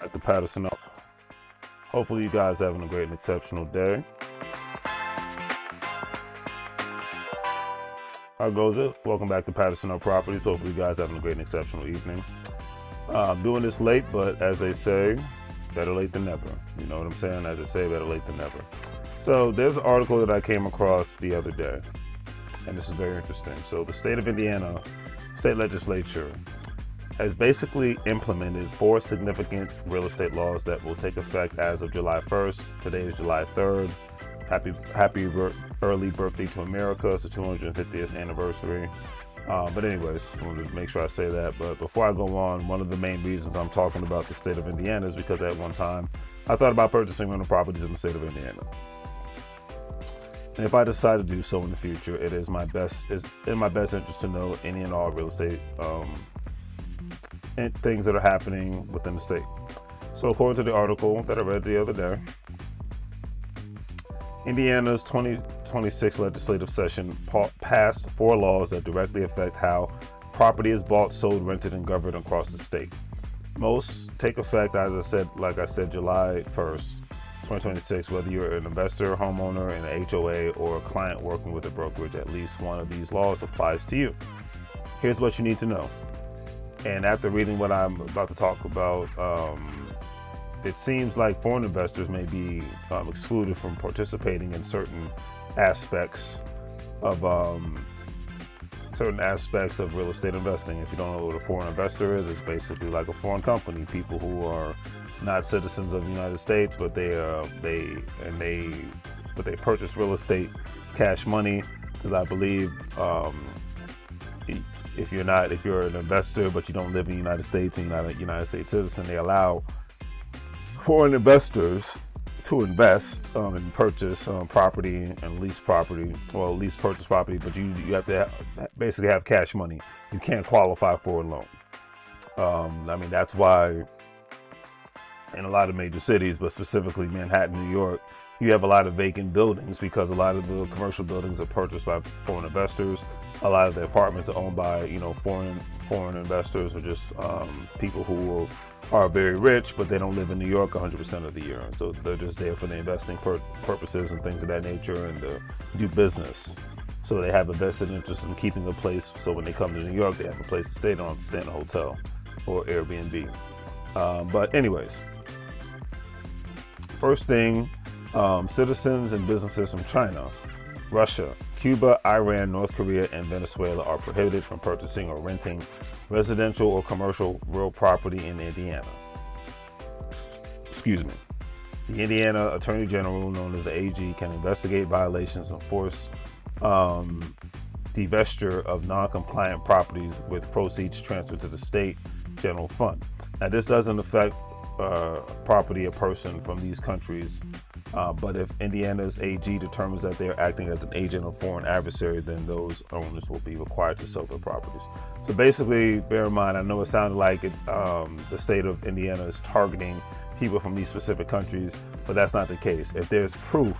At the Patterson. Hopefully you guys are having a great and exceptional day. How goes it? Welcome back to Patterson Properties. Hopefully you guys are having a great and exceptional evening. I'm doing this late, but as they say, better late than never. You know what I'm saying? As they say, better late than never. So there's an article that I came across the other day, and this is very interesting. So the state of Indiana, state legislature, has basically implemented 4 significant real estate laws that will take effect as of July 1st. Today is July 3rd. Happy early birthday to America. It's the 250th anniversary. But anyways, I wanted to make sure I say that. But before I go on, one of the main reasons I'm talking about the state of Indiana is because at one time I thought about purchasing rental properties in the state of Indiana. And if I decide to do so in the future, it is in my best interest to know any and all real estate and things that are happening within the state. So according to the article that I read the other day, Indiana's 2026 legislative session passed 4 laws that directly affect how property is bought, sold, rented, and governed across the state. Most take effect, like I said, July 1st, 2026, whether you're an investor, homeowner, in an HOA, or a client working with a brokerage. At least one of these laws applies to you. Here's what you need to know. And after reading what I'm about to talk about, it seems like foreign investors may be excluded from participating in certain aspects of real estate investing. If you don't know what a foreign investor is, it's basically like a foreign company, people who are not citizens of the United States, but they purchase real estate, cash money. Because I believe if you're an investor but you don't live in the United States and you're not a United States citizen, they allow foreign investors to invest and purchase property and lease property, or at least purchase property, but you have to basically have cash money. You can't qualify for a loan. That's why in a lot of major cities, but specifically Manhattan, New York, you have a lot of vacant buildings because a lot of the commercial buildings are purchased by foreign investors. A lot of the apartments are owned by, foreign investors, or just people who are very rich, but they don't live in New York 100% of the year. So they're just there for the investing purposes and things of that nature, and to do business. So they have a vested interest in keeping a place. So when they come to New York, they have a place to stay. They don't have to stay in a hotel or Airbnb. But anyways, first thing, citizens and businesses from China, Russia, Cuba, Iran, North Korea, and Venezuela are prohibited from purchasing or renting residential or commercial real property in Indiana. Excuse me. The Indiana Attorney General, known as the AG, can investigate violations and force divestiture of non-compliant properties with proceeds transferred to the state general fund. Now, this doesn't affect property or person from these countries, but if Indiana's AG determines that they are acting as an agent of foreign adversary, then those owners will be required to sell their properties. So basically, bear in mind, I know it sounded like the state of Indiana is targeting people from these specific countries, but that's not the case. If there's proof,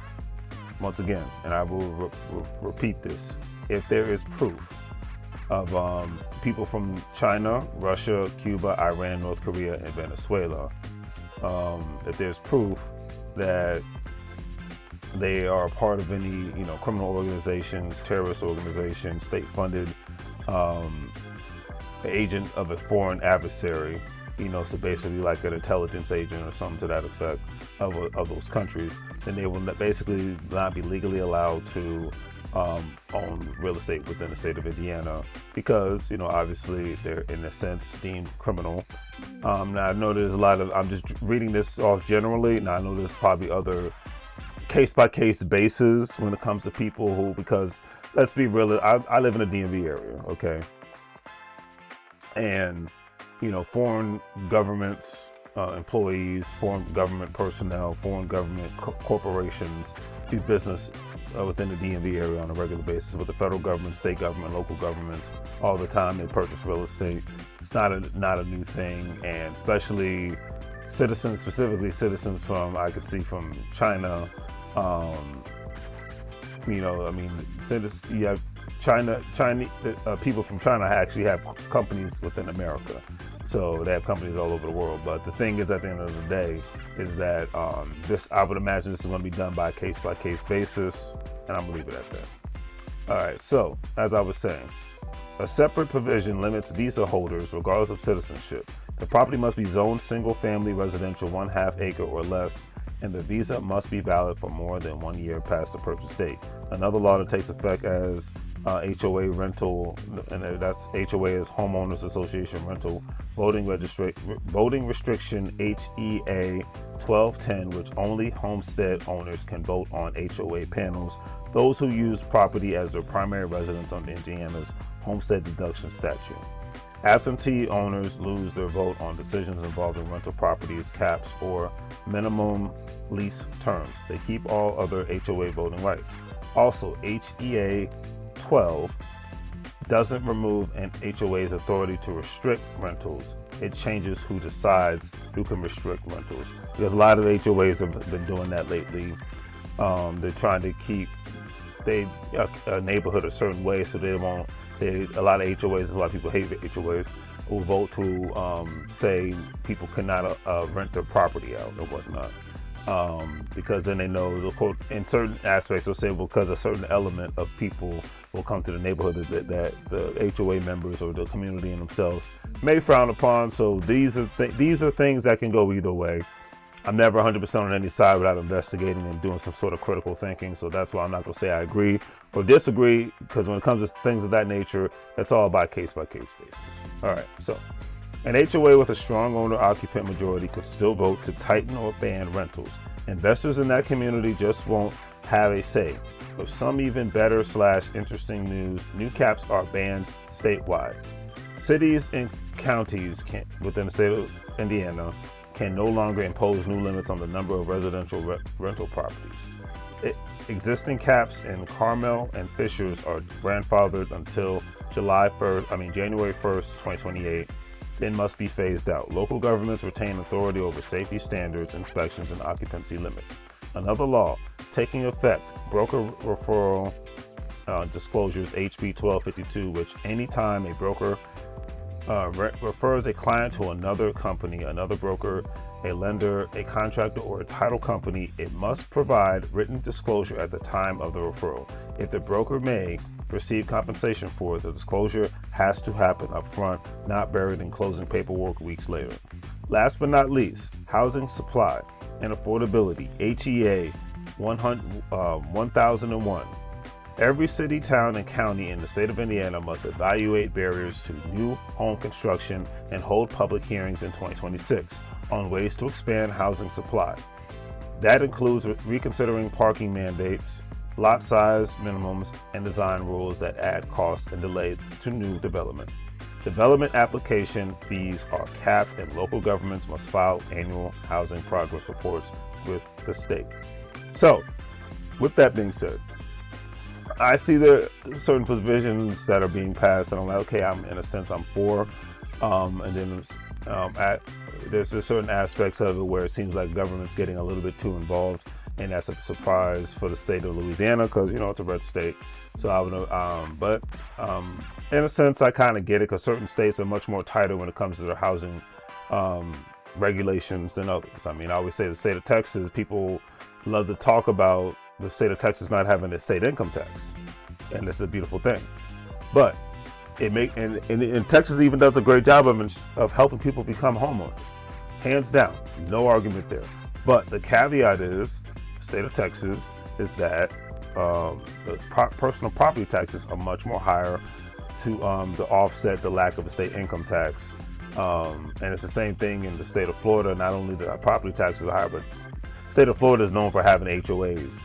once again, and I will repeat this, if there is proof of people from China, Russia, Cuba, Iran, North Korea, and Venezuela, if there's proof that they are a part of any, criminal organizations, terrorist organizations, state-funded, agent of a foreign adversary, so basically like an intelligence agent or something to that effect of those countries, then they will basically not be legally allowed to own real estate within the state of Indiana, because obviously they're in a sense deemed criminal. Now I know there's I'm just reading this off generally. Now I know there's probably other case-by-case basis when it comes to people who, because let's be real, I live in a DMV area, okay, and foreign governments, employees, foreign government personnel, foreign government corporations do business within the DMV area on a regular basis with the federal government, state government, local governments. All the time they purchase real estate. It's not a new thing, and especially specifically citizens from, I could see from China. You have people from China actually have companies within America. So they have companies all over the world. But the thing is, at the end of the day, is that I would imagine this is going to be done by a case-by-case basis, and I'm going to leave it at that. All right, so as I was saying, a separate provision limits visa holders regardless of citizenship. The property must be zoned single-family residential 1/2 acre or less, and the visa must be valid for more than 1 year past the purchase date. Another law that takes effect as HOA rental, and that's HOA is Homeowners Association Rental Voting Restriction HEA 1210, which only homestead owners can vote on HOA panels. Those who use property as their primary residence under Indiana's homestead deduction statute. Absentee owners lose their vote on decisions involving rental properties, caps, or minimum lease terms. They keep all other HOA voting rights. Also, HEA 12 doesn't remove an HOA's authority to restrict rentals. It changes who decides who can restrict rentals. Because a lot of HOAs have been doing that lately. They're trying to keep a neighborhood a certain way, so they won't. A lot of HOAs, a lot of people hate HOAs, will vote to say people cannot rent their property out or whatnot. Because then they know, they'll quote, in certain aspects, they'll say because a certain element of people will come to the neighborhood that the HOA members or the community in themselves may frown upon. So these are things that can go either way. I'm never 100% on any side without investigating and doing some sort of critical thinking. So that's why I'm not going to say I agree or disagree, because when it comes to things of that nature, that's all by case-by-case basis. All right, so an HOA with a strong owner-occupant majority could still vote to tighten or ban rentals. Investors in that community just won't have a say. With some even better / interesting news, new caps are banned statewide. Cities and counties within the state of Indiana can no longer impose new limits on the number of residential rental properties. Existing caps in Carmel and Fishers are grandfathered until January 1st, 2028. Then must be phased out. Local governments retain authority over safety standards, inspections, and occupancy limits. Another law taking effect, broker referral disclosures HB 1252, which anytime a broker refers a client to another company, another broker, a lender, a contractor, or a title company, it must provide written disclosure at the time of the referral. If the broker may receive compensation for it, the disclosure has to happen up front, not buried in closing paperwork weeks later. Last but not least, housing supply and affordability, HEA 1001. Every city, town, and county in the state of Indiana must evaluate barriers to new home construction and hold public hearings in 2026 on ways to expand housing supply. That includes reconsidering parking mandates, lot size minimums, and design rules that add costs and delay to new development. Development application fees are capped, and local governments must file annual housing progress reports with the state. So, with that being said, I see there are certain provisions that are being passed, and I'm like, okay, I'm for, and then there's certain aspects of it where it seems like government's getting a little bit too involved, and that's a surprise for the state of Louisiana because it's a red state. So I would, in a sense, I kind of get it because certain states are much more tighter when it comes to their housing regulations than others. I mean, I always say the state of Texas, people love to talk about the state of Texas not having a state income tax, and it's a beautiful thing. But and Texas even does a great job of helping people become homeowners, hands down, no argument there. But the caveat is, the state of Texas is that the personal property taxes are much more higher to offset the lack of a state income tax. And it's the same thing in the state of Florida. Not only the property taxes are higher, but the state of Florida is known for having HOAs.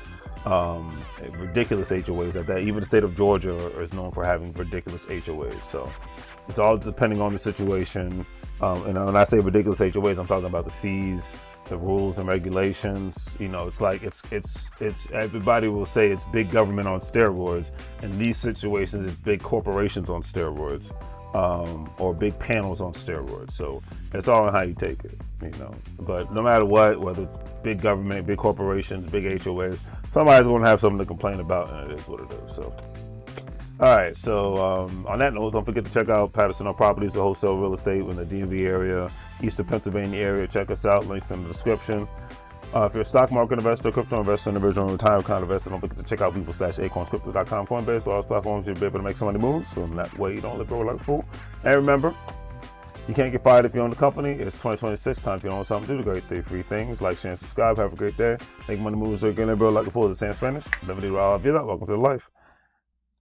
Ridiculous HOAs at that. Even the state of Georgia is known for having ridiculous HOAs. So it's all depending on the situation. And when I say ridiculous HOAs, I'm talking about the fees, the rules and regulations. It's like it's everybody will say it's big government on steroids. In these situations, it's big corporations on steroids, or big panels on steroids. So it's all on how you take it, But no matter what, whether it's big government, big corporations, big HOAs, somebody's going to have something to complain about, and it is what it is. So All right, so on that note, don't forget to check out Patterson on Properties, the wholesale real estate in the DMV area, Eastern Pennsylvania area. Check us out, links in the description. If you're a stock market investor, crypto investor, individual, and retirement account investor, don't forget to check out people-acorns.crypto.com, Coinbase, all those platforms you'll be able to make some money move, so in that way you don't live broke like a fool. And remember, you can't get fired if you own the company. It's 2026, time for you to own something. Do the great free things, like, share, and subscribe. Have a great day. Make money moves so you can live broke like a fool. As they say in Spanish. Bienvenido a la vida. Welcome to the life.